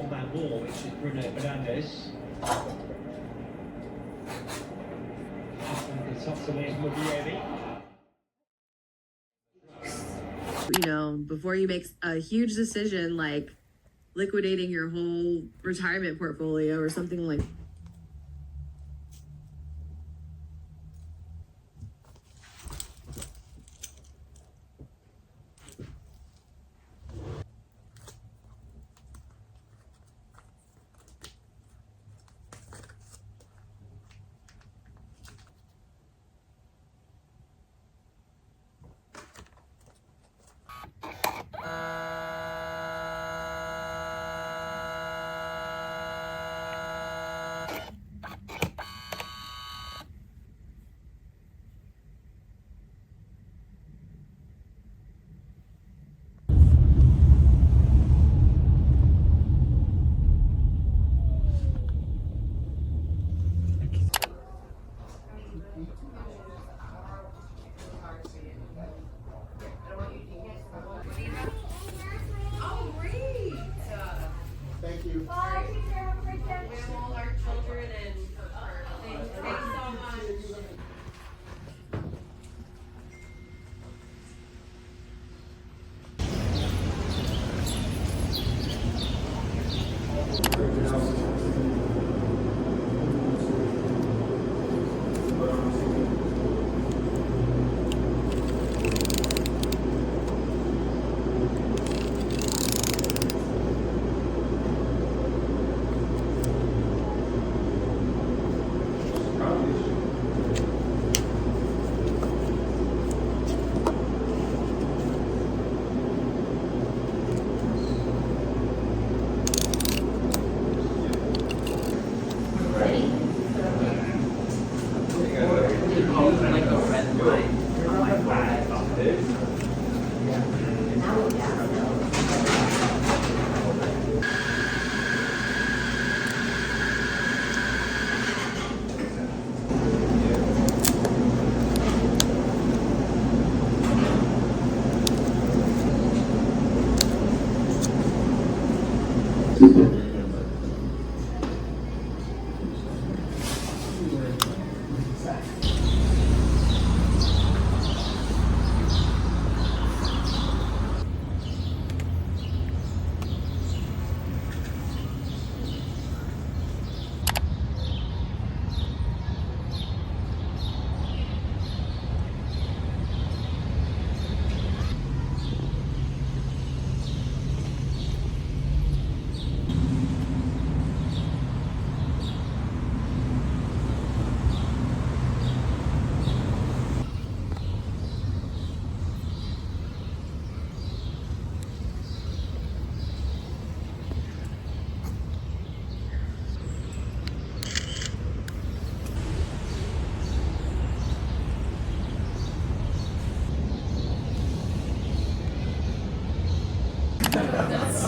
man more, which is Bruno Fernandes. And the tops away from Muji. You know, before you make a huge decision like liquidating your whole retirement portfolio or something like.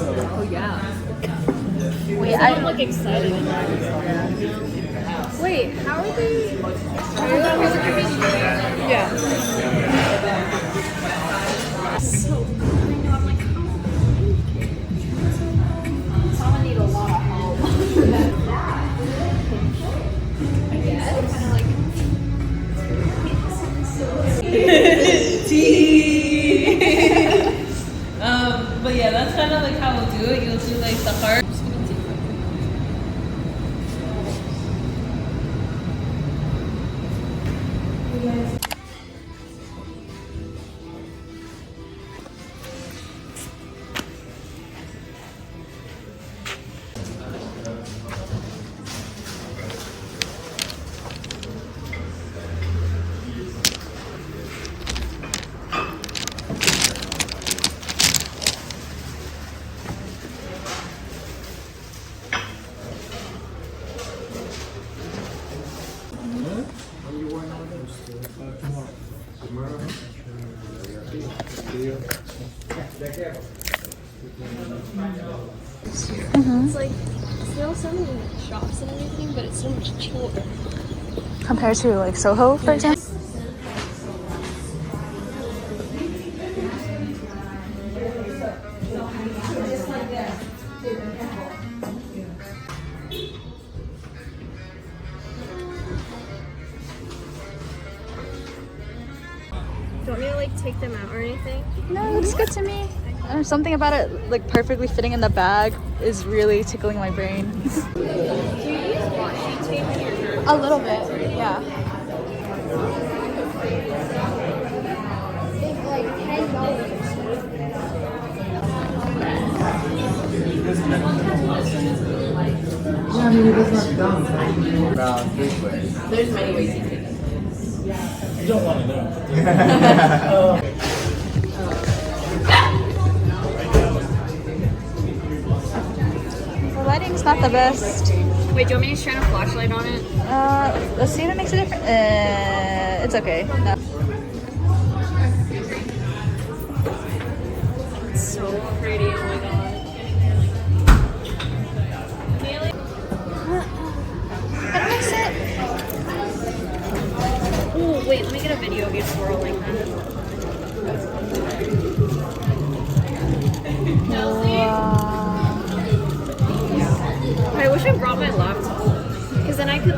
Oh yeah. Wait, I'm like excited. Wait, how are they? Yeah. So I know, I'm like, I'm gonna need a lot of help. I guess. Kind of like. Tea. But yeah, that's kind of like how we'll do it. You'll do like the heart. It's like still so many shops and everything, but it's so much chiller. Compared to like Soho, for example? take them out or anything? No, it looks good to me. I don't know, something about it like perfectly fitting in the bag is really tickling my brain. Do you use washi tape in your journal? A little bit, yeah. It's like $10. Yeah, I mean, it doesn't have to done around 3 ways. There's many ways you can. You don't want to know. The lighting's not the best. Wait, do you want me to shine a flashlight on it? Let's see if it makes a difference. It's okay. No. It's so pretty, oh my god. It makes it. Oh, wait, let me get a video of you swirling that. Wow. I wish I brought my laptop, because then I could...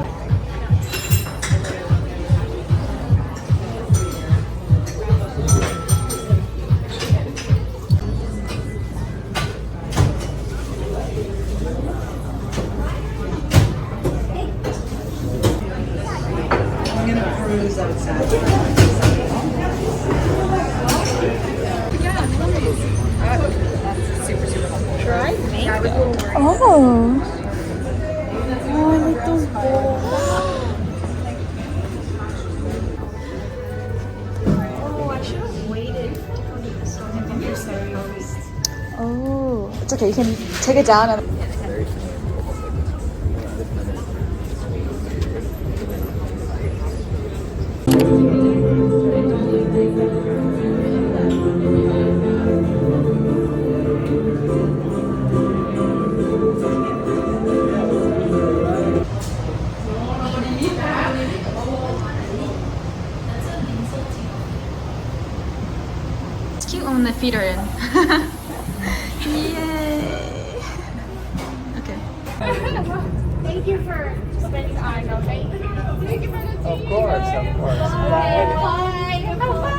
I'm gonna cruise outside. That's super, super helpful. Try make Oh. Oh, I like those bowls. Oh, I should have waited to come to the store and get your cereals. Oh. It's okay. You can take it down and. It's cute when the feet are in. Yay! Okay. Thank you for spending time. No, thank you. Thank you for the tea. Of course, of course. Bye. Bye. Have fun.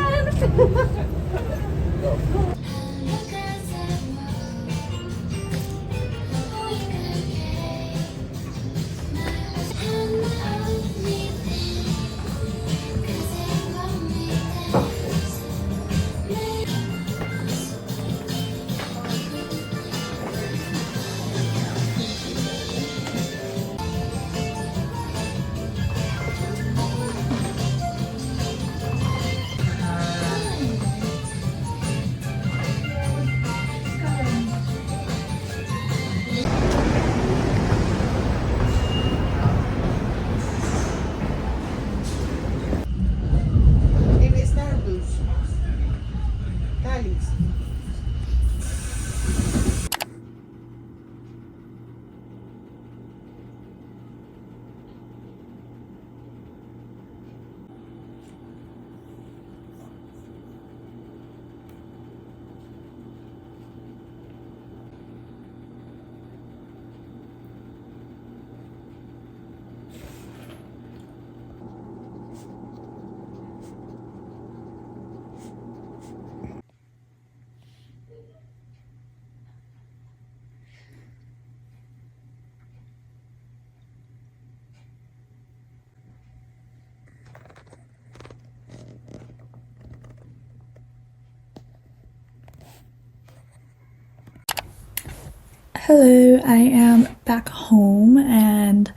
Hello, I am back home and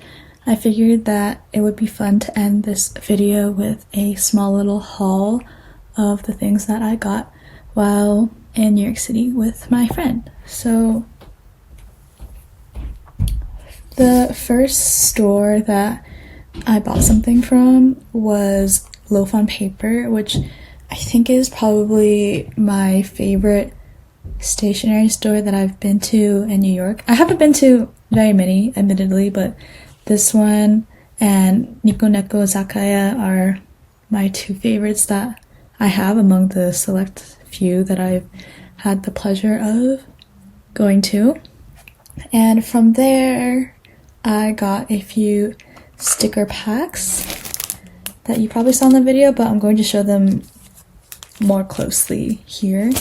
I figured that it would be fun to end this video with a small little haul of the things that I got while in New York City with my friend. So the first store that I bought something from was Loaf on Paper, which I think is probably my favorite stationery store that I've been to in New York. I haven't been to very many, admittedly, but this one and Nico Neko Zakaya are my two favorites that I have among the select few that I've had the pleasure of going to. And from there, I got a few sticker packs that you probably saw in the video, but I'm going to show them more closely here.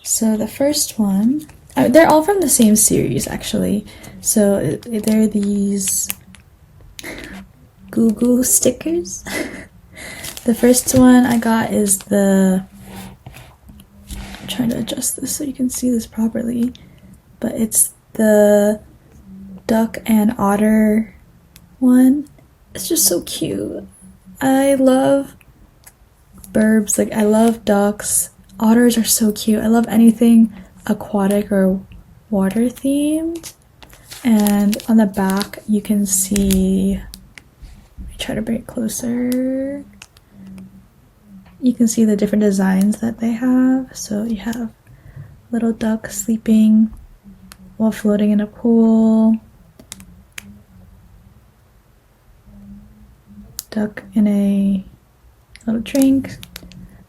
So the first one, they're all from the same series actually. So they're these Goo Goo stickers. The first one I got is I'm trying to adjust this so you can see this properly, but it's the duck and otter one. It's just so cute. I love birds, like I love ducks. Otters are so cute. I love anything aquatic or water themed. And on the back you can see, let me try to bring it closer. You can see the different designs that they have. So you have little duck sleeping while floating in a pool, duck in a little drink,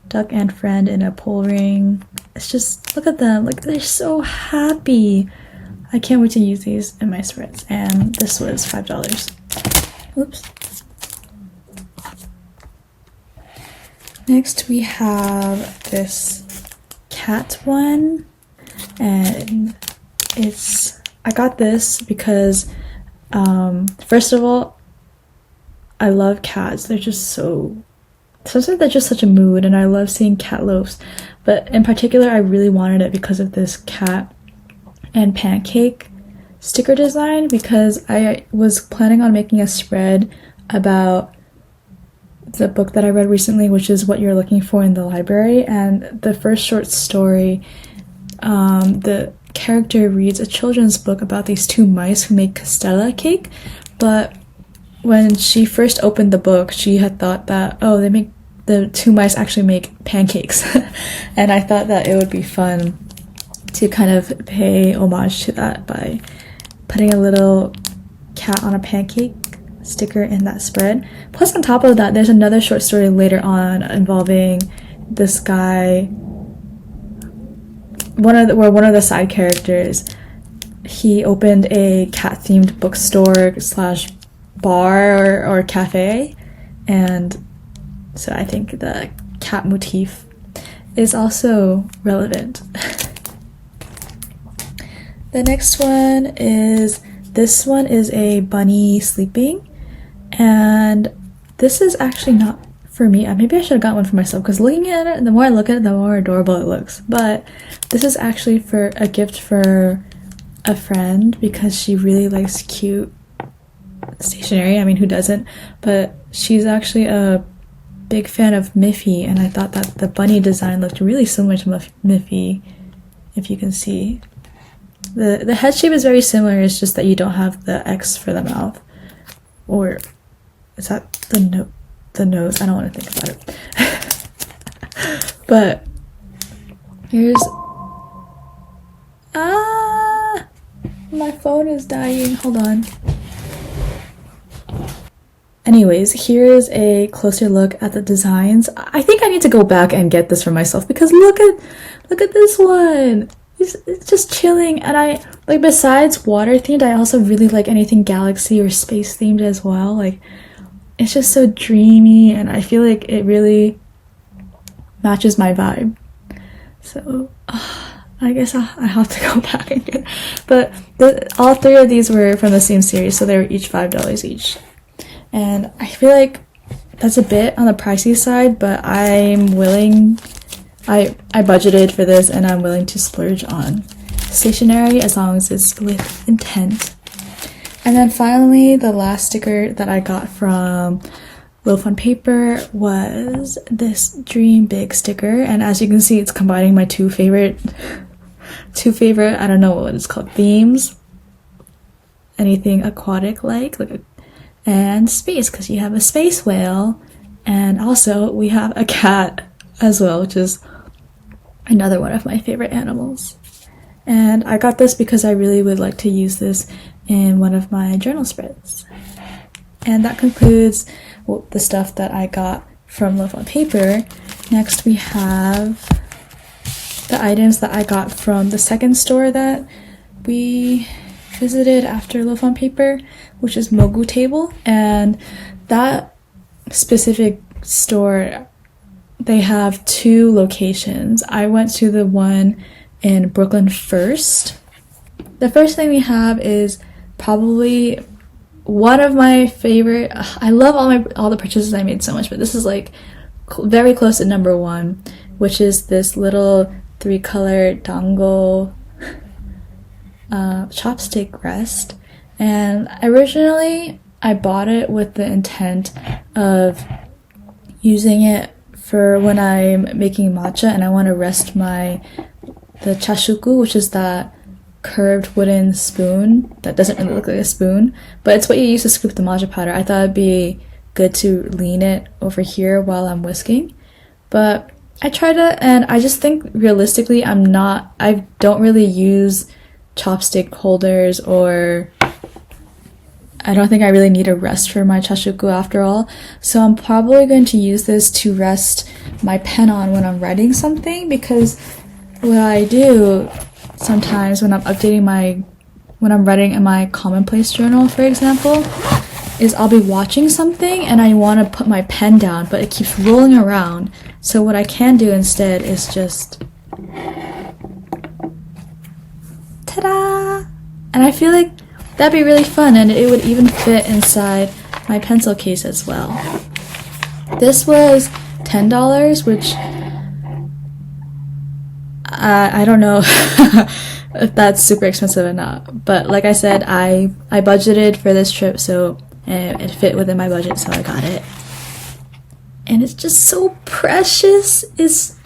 duck and friend in a pool ring. It's just, look at them, like they're so happy. I can't wait to use these in my spreads. And this was $5. Oops. Next we have this cat one, and I got this because first of all, I love cats. They're just sometimes they're just such a mood, and I love seeing cat loafs, but in particular I really wanted it because of this cat and pancake sticker design, because I was planning on making a spread about the book that I read recently, which is What You're Looking For in the Library, and the first short story, the character reads a children's book about these two mice who make castella cake, but when she first opened the book, she had thought that, oh, the two mice actually make pancakes. And I thought that it would be fun to kind of pay homage to that by putting a little cat on a pancake sticker in that spread. Plus on top of that, there's another short story later on involving this guy, one of the side characters, he opened a cat themed bookstore / bar or cafe, and so I think the cat motif is also relevant. The next one is, this one is a bunny sleeping, and this is actually not for me. Maybe I should have got one for myself, because looking at it, the more I look at it, the more adorable it looks. But this is actually for a gift for a friend, because she really likes cute stationery. I mean, who doesn't? But she's actually a big fan of Miffy, and I thought that the bunny design looked really similar to Miffy, if you can see. The head shape is very similar, it's just that you don't have the X for the mouth. Or is that the nose? I don't want to think about it. But here's my phone is dying. Hold on. Anyways, here's a closer look at the designs. I think I need to go back and get this for myself, because look at this one. It's just chilling, and I like, besides water themed, I also really like anything galaxy or space themed as well. Like, it's just so dreamy, and I feel like it really matches my vibe. So I guess I have to go back and get, but all three of these were from the same series, so they were each $5 each. And I feel like that's a bit on the pricey side, but I'm willing, I budgeted for this, and I'm willing to splurge on stationery as long as it's with intent. And then finally, the last sticker that I got from Loaf on Paper was this Dream Big sticker, and as you can see, it's combining my two favorite, I don't know what it's called, themes. Anything aquatic like and space, because you have a space whale, and also we have a cat as well, which is another one of my favorite animals. And I got this because I really would like to use this in one of my journal spreads. And that concludes the stuff that I got from Loaf on Paper. Next we have the items that I got from the second store that we visited after Loaf on Paper, which is Mogutable. And that specific store, they have 2 locations. I went to the one in Brooklyn first. The first thing we have is probably one of my favorite. I love all the purchases I made so much, but this is like very close to number 1, which is this little 3-color dango chopstick rest. And originally I bought it with the intent of using it for when I'm making matcha and I want to rest the chashuku, which is that curved wooden spoon that doesn't really look like a spoon, but it's what you use to scoop the matcha powder. I thought it'd be good to lean it over here while I'm whisking, but I tried it and I just think realistically I don't really use chopstick holders, or I don't think I really need a rest for my chashuku after all, so I'm probably going to use this to rest my pen on when I'm writing something, because what I do sometimes when I'm writing in my commonplace journal, for example, is I'll be watching something and I want to put my pen down, but it keeps rolling around. So what I can do instead is just ta-da! And I feel like that'd be really fun, and it would even fit inside my pencil case as well. This was $10, which I don't know if that's super expensive or not, but like I said, I budgeted for this trip, so it fit within my budget, so I got it. And it's just so precious.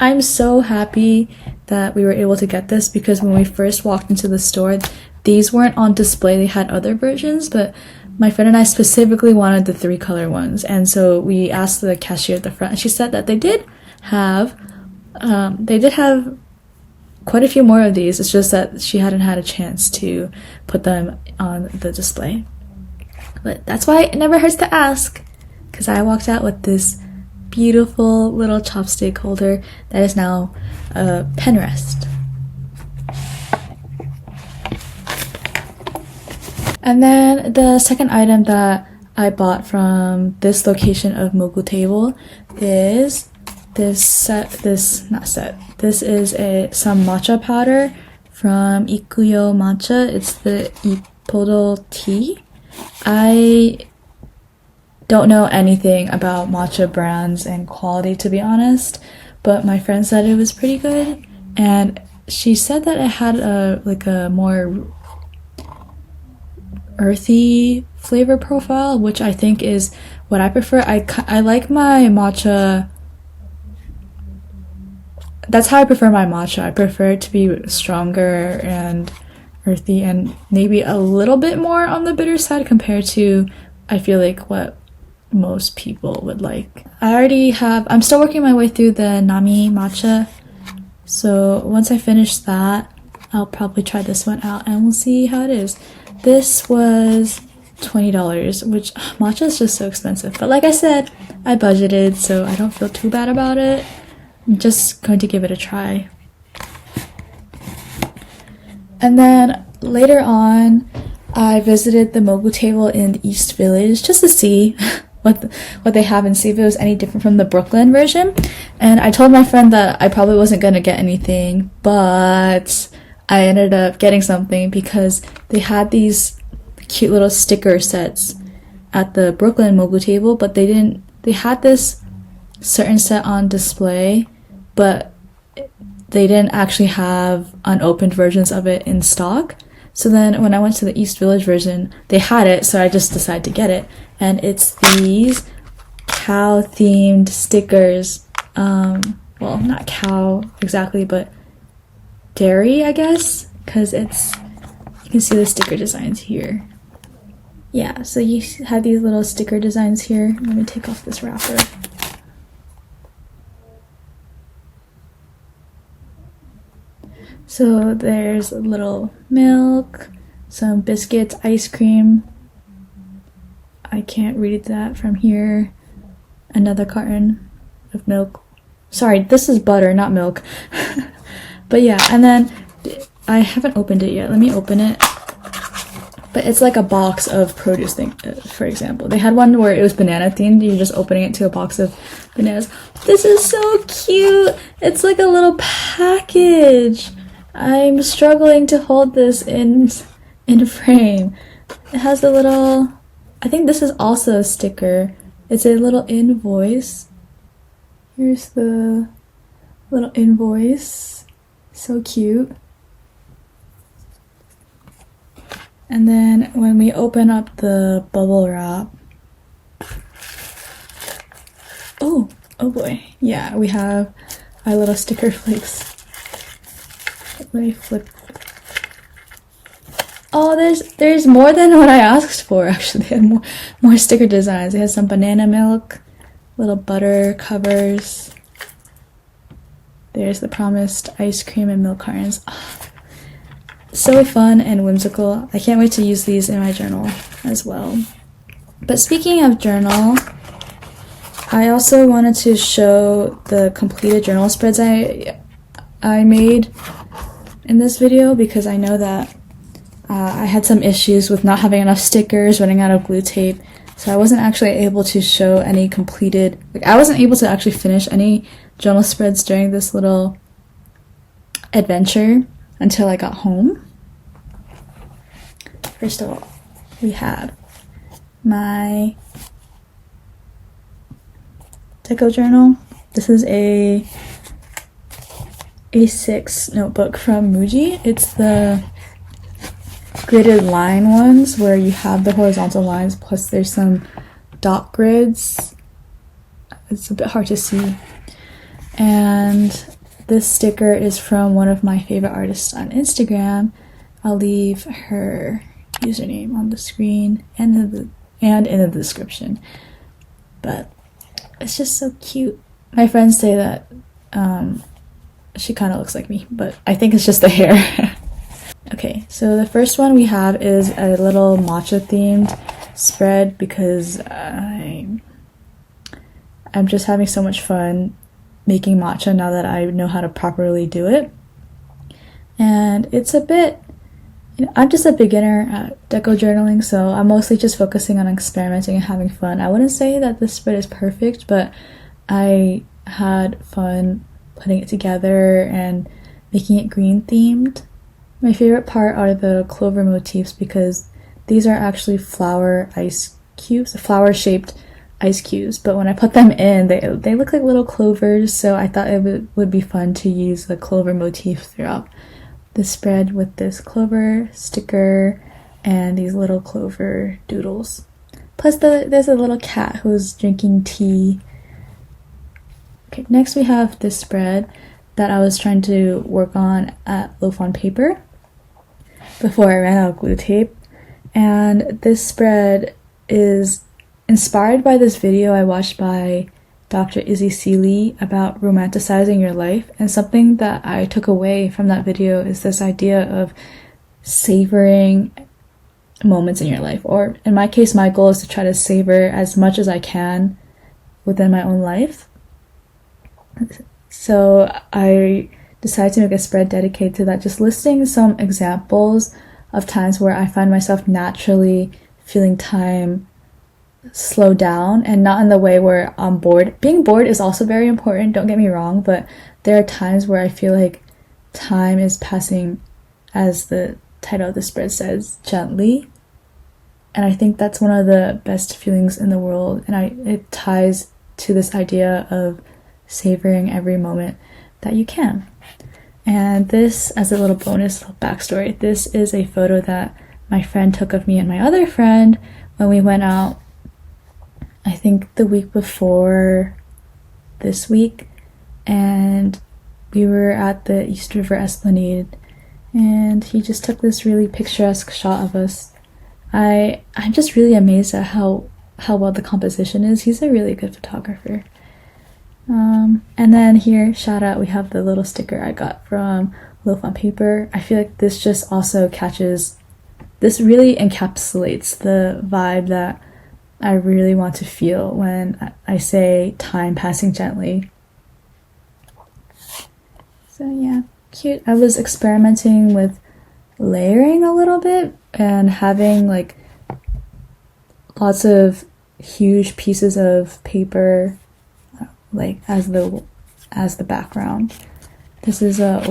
I'm so happy that we were able to get this, because when we first walked into the store, these weren't on display. They had other versions, but my friend and I specifically wanted the 3-color ones, and so we asked the cashier at the front, and she said that they did have quite a few more of these. It's just that she hadn't had a chance to put them on the display. But that's why it never hurts to ask, because I walked out with this beautiful little chopstick holder that is now a pen rest. And then the second item that I bought from this location of mogutable is this is some matcha powder from Ikuyo Matcha. It's the Ipodal tea. I don't know anything about matcha brands and quality, to be honest, but my friend said it was pretty good, and she said that it had a more earthy flavor profile, which I think is what I prefer. I like my matcha. That's how I prefer my matcha. I prefer it to be stronger and earthy, and maybe a little bit more on the bitter side compared to, I feel like, what most people would like. I'm still working my way through the Nami matcha, so once I finish that, I'll probably try this one out and we'll see how it is. This was $20, which matcha is just so expensive, but like I said, I budgeted, so I don't feel too bad about it. I'm just going to give it a try. And then later on, I visited the mogutable in the East Village just to see what they have and see if it was any different from the Brooklyn version. And I told my friend that I probably wasn't going to get anything, but I ended up getting something because they had these cute little sticker sets at the Brooklyn mogutable, but they had this certain set on display, but they didn't actually have unopened versions of it in stock. So then when I went to the East Village version, they had it, so I just decided to get it. And it's these cow-themed stickers. Well, not cow exactly, but dairy, I guess, because you can see the sticker designs here. Yeah, so you have these little sticker designs here. Let me take off this wrapper. So there's a little milk, some biscuits, ice cream. I can't read that from here. Another carton of milk. Sorry, this is butter, not milk. But yeah, and then I haven't opened it yet. Let me open it. but it's like a box of produce thing, for example. They had one where it was banana themed. You're just opening it to a box of bananas. This is so cute. It's like a little package. I'm struggling to hold this in frame. It has a little, I think this is also a sticker. It's a little invoice. Here's the little invoice. So cute. And then when we open up the bubble wrap, oh boy, yeah, we have our little sticker flakes. Let me flip. Oh, there's more than what I asked for, actually. They had more sticker designs. They had some banana milk, little butter covers. There's the promised ice cream and milk cartons. Oh, so fun and whimsical. I can't wait to use these in my journal as well. But speaking of journal, I also wanted to show the completed journal spreads I made in this video, because I know that I had some issues with not having enough stickers, running out of glue tape, so I wasn't actually able to show any completed, I wasn't able to actually finish any journal spreads during this little adventure until I got home. First of all, we have my deco journal. This is a A6 notebook from Muji. It's the gridded line ones where you have the horizontal lines plus there's some dot grids. It's a bit hard to see. And this sticker is from one of my favorite artists on Instagram. I'll leave her username on the screen and in the description. But it's just so cute. My friends say that she kind of looks like me, but I think it's just the hair. Okay, so the first one we have is a little matcha themed spread because I'm just having so much fun making matcha now that I know how to properly do it. And it's a bit, I'm just a beginner at deco journaling, so I'm mostly just focusing on experimenting and having fun. I wouldn't say that this spread is perfect, but I had fun putting it together and making it green themed. My favorite part are the clover motifs because these are actually flower ice cubes, flower shaped ice cubes, but when I put them in, they look like little clovers, so I thought it would be fun to use the clover motif throughout the spread with this clover sticker and these little clover doodles. Plus there's a little cat who's drinking tea. Okay, next we have this spread that I was trying to work on at Loaf on Paper before I ran out of glue tape. And this spread is inspired by this video I watched by Dr. Izzy Seeley about romanticizing your life. And something that I took away from that video is this idea of savoring moments in your life. Or in my case, my goal is to try to savor as much as I can within my own life. So I decided to make a spread dedicated to that, just listing some examples of times where I find myself naturally feeling time slow down, and not in the way where I'm bored. Being bored is also very important, don't get me wrong, but there are times where I feel like time is passing, as the title of the spread says, gently. And I think that's one of the best feelings in the world, and it ties to this idea of savoring every moment that you can. And this, as a little bonus backstory, this is a photo that my friend took of me and my other friend when we went out, I think the week before this week, and we were at the East River Esplanade, and he just took this really picturesque shot of us. I'm just really amazed at how well the composition is. He's a really good photographer. And then here, shout out, we have the little sticker I got from Loaf on Paper. I feel like this just also this really encapsulates the vibe that I really want to feel when I say time passing gently. So yeah, cute. I was experimenting with layering a little bit and having like lots of huge pieces of paper like as the background. This is like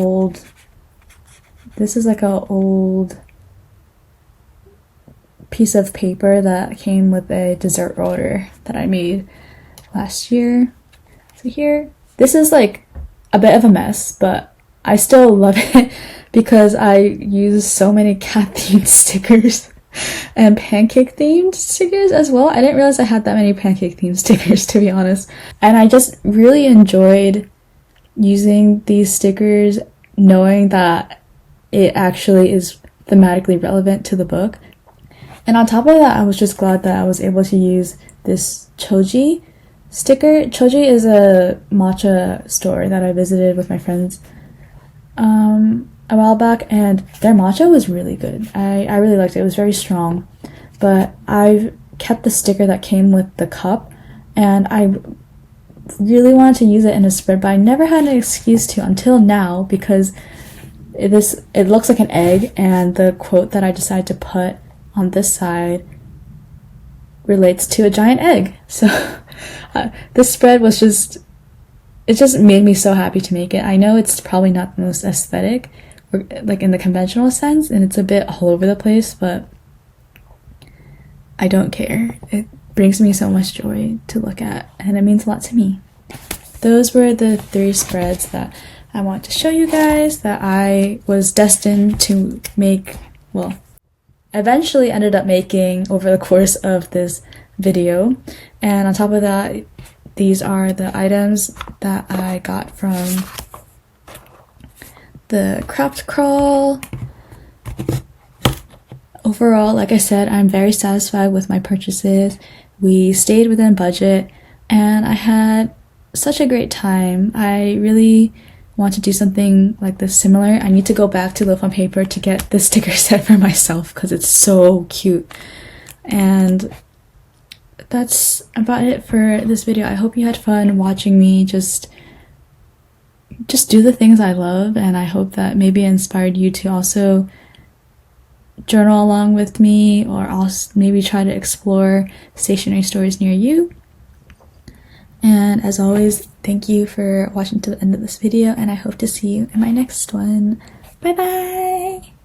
a old piece of paper that came with a dessert order that I made last year. So here, this is like a bit of a mess, but I still love it because I use so many cat themed stickers and pancake themed stickers as well. I didn't realize I had that many pancake themed stickers, to be honest. And I just really enjoyed using these stickers, knowing that it actually is thematically relevant to the book. And on top of that, I was just glad that I was able to use this Choji sticker. Choji is a matcha store that I visited with my friends a while back, and their matcha was really good. I really liked it. It was very strong. But I've kept the sticker that came with the cup, and I really wanted to use it in a spread, but I never had an excuse to until now, because it looks like an egg, and the quote that I decided to put on this side relates to a giant egg. So this spread was it just made me so happy to make it. I know it's probably not the most aesthetic, or like in the conventional sense, and it's a bit all over the place, but I don't care. It brings me so much joy to look at, and it means a lot to me. Those were the 3 spreads that I want to show you guys that I was destined to make, well, eventually ended up making over the course of this video. And on top of that, these are the items that I got from the craft crawl. Overall, like I said, I'm very satisfied with my purchases. We stayed within budget, and I had such a great time. I really want to do something like this similar. I need to go back to Loaf on Paper to get the sticker set for myself because it's so cute. And that's about it for this video. I hope you had fun watching me just do the things I love, and I hope that maybe inspired you to also journal along with me, or also maybe try to explore stationery stores near you. And as always, thank you for watching to the end of this video, and I hope to see you in my next one. Bye bye!